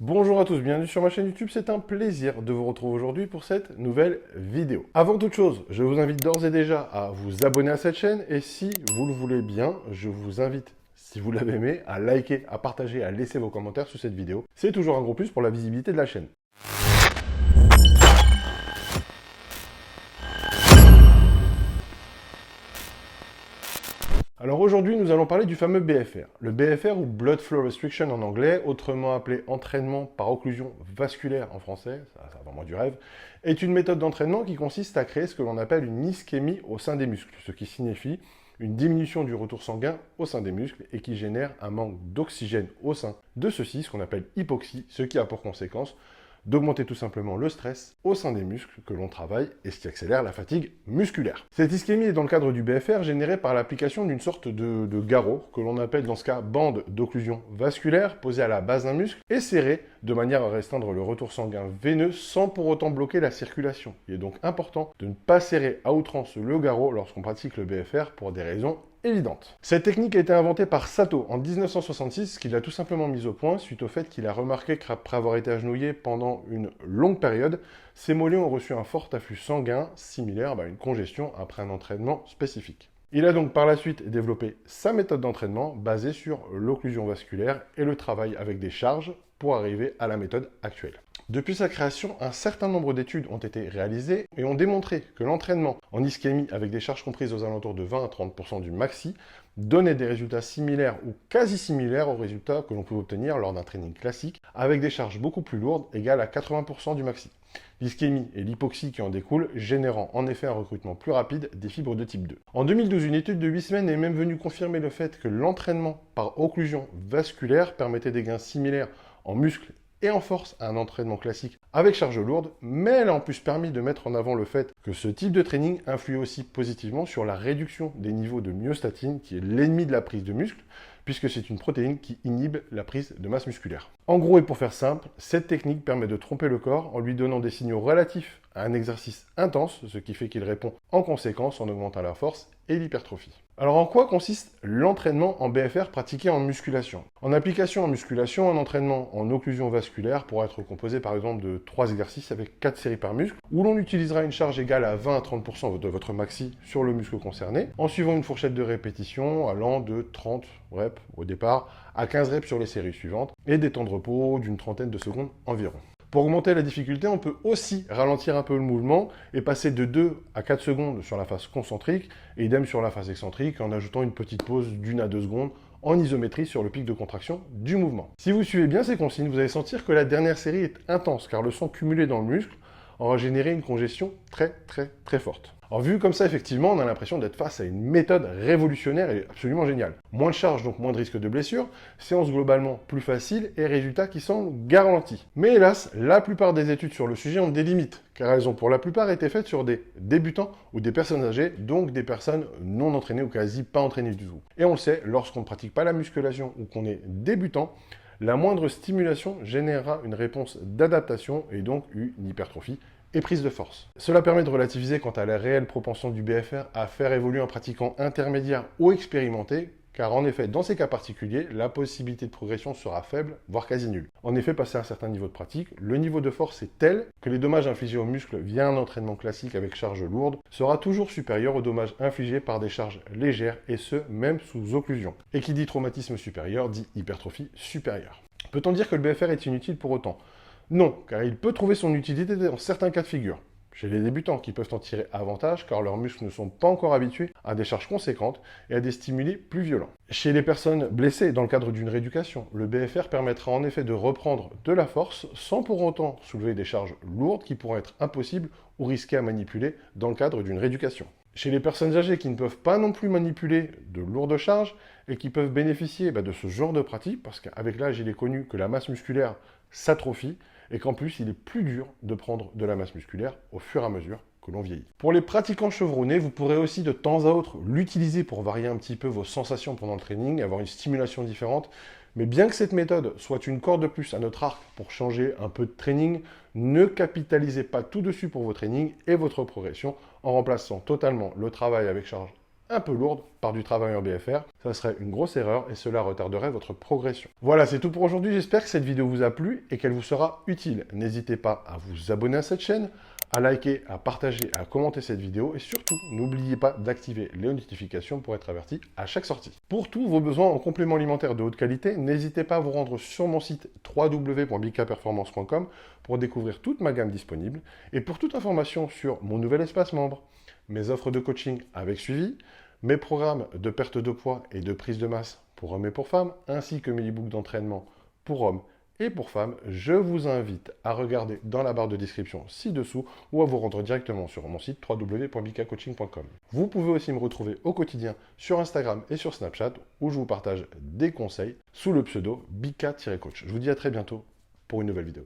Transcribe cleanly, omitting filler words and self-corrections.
Bonjour à tous, bienvenue sur ma chaîne YouTube, c'est un plaisir de vous retrouver aujourd'hui pour cette nouvelle vidéo. Avant toute chose, je vous invite d'ores et déjà à vous abonner à cette chaîne et si vous le voulez bien, je vous invite, si vous l'avez aimé, à liker, à partager, à laisser vos commentaires sous cette vidéo. C'est toujours un gros plus pour la visibilité de la chaîne. Alors aujourd'hui, nous allons parler du fameux BFR. Le BFR ou Blood Flow Restriction en anglais, autrement appelé entraînement par occlusion vasculaire en français, ça vraiment du rêve, est une méthode d'entraînement qui consiste à créer ce que l'on appelle une ischémie au sein des muscles, ce qui signifie une diminution du retour sanguin au sein des muscles et qui génère un manque d'oxygène au sein de ceux-ci, ce qu'on appelle hypoxie, ce qui a pour conséquence d'augmenter tout simplement le stress au sein des muscles que l'on travaille et ce qui accélère la fatigue musculaire. Cette ischémie est dans le cadre du BFR générée par l'application d'une sorte de garrot que l'on appelle dans ce cas bande d'occlusion vasculaire posée à la base d'un muscle et serrée de manière à restreindre le retour sanguin veineux sans pour autant bloquer la circulation. Il est donc important de ne pas serrer à outrance le garrot lorsqu'on pratique le BFR pour des raisons évidente. Cette technique a été inventée par Sato en 1966, qu'il a tout simplement mise au point suite au fait qu'il a remarqué qu'après avoir été agenouillé pendant une longue période, ses mollets ont reçu un fort afflux sanguin similaire à une congestion après un entraînement spécifique. Il a donc par la suite développé sa méthode d'entraînement basée sur l'occlusion vasculaire et le travail avec des charges pour arriver à la méthode actuelle. Depuis sa création, un certain nombre d'études ont été réalisées et ont démontré que l'entraînement en ischémie avec des charges comprises aux alentours de 20 à 30% du maxi donnait des résultats similaires ou quasi similaires aux résultats que l'on peut obtenir lors d'un training classique avec des charges beaucoup plus lourdes égales à 80% du maxi. L'ischémie et l'hypoxie qui en découlent, générant en effet un recrutement plus rapide des fibres de type 2. En 2012, une étude de 8 semaines est même venue confirmer le fait que l'entraînement par occlusion vasculaire permettait des gains similaires en muscles et en force à un entraînement classique avec charge lourde, mais elle a en plus permis de mettre en avant le fait que ce type de training influe aussi positivement sur la réduction des niveaux de myostatine, qui est l'ennemi de la prise de muscle, puisque c'est une protéine qui inhibe la prise de masse musculaire. En gros et pour faire simple, cette technique permet de tromper le corps en lui donnant des signaux relatifs à un exercice intense, ce qui fait qu'il répond en conséquence en augmentant la force et l'hypertrophie. Alors en quoi consiste l'entraînement en BFR pratiqué en musculation? En application en musculation, un entraînement en occlusion vasculaire pourra être composé par exemple de 3 exercices avec 4 séries par muscle, où l'on utilisera une charge égale à 20 à 30% de votre maxi sur le muscle concerné, en suivant une fourchette de répétition allant de 30 reps au départ à 15 reps sur les séries suivantes, et des temps de repos d'une trentaine de secondes environ. Pour augmenter la difficulté, on peut aussi ralentir un peu le mouvement et passer de 2 à 4 secondes sur la phase concentrique et idem sur la phase excentrique en ajoutant une petite pause d'1 à 2 secondes en isométrie sur le pic de contraction du mouvement. Si vous suivez bien ces consignes, vous allez sentir que la dernière série est intense car le sang cumulé dans le muscle aura généré une congestion très forte. Alors vu comme ça, effectivement, on a l'impression d'être face à une méthode révolutionnaire et absolument géniale. Moins de charge, donc moins de risque de blessure, séance globalement plus facile et résultats qui semblent garantis. Mais hélas, la plupart des études sur le sujet ont des limites, car elles ont pour la plupart été faites sur des débutants ou des personnes âgées, donc des personnes non entraînées ou quasi pas entraînées du tout. Et on le sait, lorsqu'on ne pratique pas la musculation ou qu'on est débutant, la moindre stimulation générera une réponse d'adaptation et donc une hypertrophie et prise de force. Cela permet de relativiser quant à la réelle propension du BFR à faire évoluer un pratiquant intermédiaire ou expérimenté, car en effet, dans ces cas particuliers, la possibilité de progression sera faible, voire quasi nulle. En effet, passé un certain niveau de pratique, le niveau de force est tel que les dommages infligés aux muscles via un entraînement classique avec charge lourde sera toujours supérieur aux dommages infligés par des charges légères, et ce, même sous occlusion. Et qui dit traumatisme supérieur, dit hypertrophie supérieure. Peut-on dire que le BFR est inutile pour autant? Non, car il peut trouver son utilité dans certains cas de figure. Chez les débutants qui peuvent en tirer avantage car leurs muscles ne sont pas encore habitués à des charges conséquentes et à des stimuli plus violents. Chez les personnes blessées dans le cadre d'une rééducation, le BFR permettra en effet de reprendre de la force sans pour autant soulever des charges lourdes qui pourraient être impossibles ou risquées à manipuler dans le cadre d'une rééducation. Chez les personnes âgées qui ne peuvent pas non plus manipuler de lourdes charges et qui peuvent bénéficier de ce genre de pratique, parce qu'avec l'âge, il est connu que la masse musculaire s'atrophie, et qu'en plus, il est plus dur de prendre de la masse musculaire au fur et à mesure que l'on vieillit. Pour les pratiquants chevronnés, vous pourrez aussi de temps à autre l'utiliser pour varier un petit peu vos sensations pendant le training, avoir une stimulation différente. Mais bien que cette méthode soit une corde de plus à notre arc pour changer un peu de training, ne capitalisez pas tout dessus pour vos trainings et votre progression en remplaçant totalement le travail avec charge un peu lourde par du travail en BFR. Ça serait une grosse erreur et cela retarderait votre progression. Voilà, c'est tout pour aujourd'hui. J'espère que cette vidéo vous a plu et qu'elle vous sera utile. N'hésitez pas à vous abonner à cette chaîne, à liker, à partager, à commenter cette vidéo et surtout, n'oubliez pas d'activer les notifications pour être averti à chaque sortie. Pour tous vos besoins en compléments alimentaires de haute qualité, n'hésitez pas à vous rendre sur mon site www.bikaperformance.com pour découvrir toute ma gamme disponible et pour toute information sur mon nouvel espace membre, mes offres de coaching avec suivi, mes programmes de perte de poids et de prise de masse pour hommes et pour femmes, ainsi que mes e-books d'entraînement pour hommes et pour femmes, je vous invite à regarder dans la barre de description ci-dessous ou à vous rendre directement sur mon site www.bikacoaching.com. Vous pouvez aussi me retrouver au quotidien sur Instagram et sur Snapchat où je vous partage des conseils sous le pseudo Bika-coach. Je vous dis à très bientôt pour une nouvelle vidéo.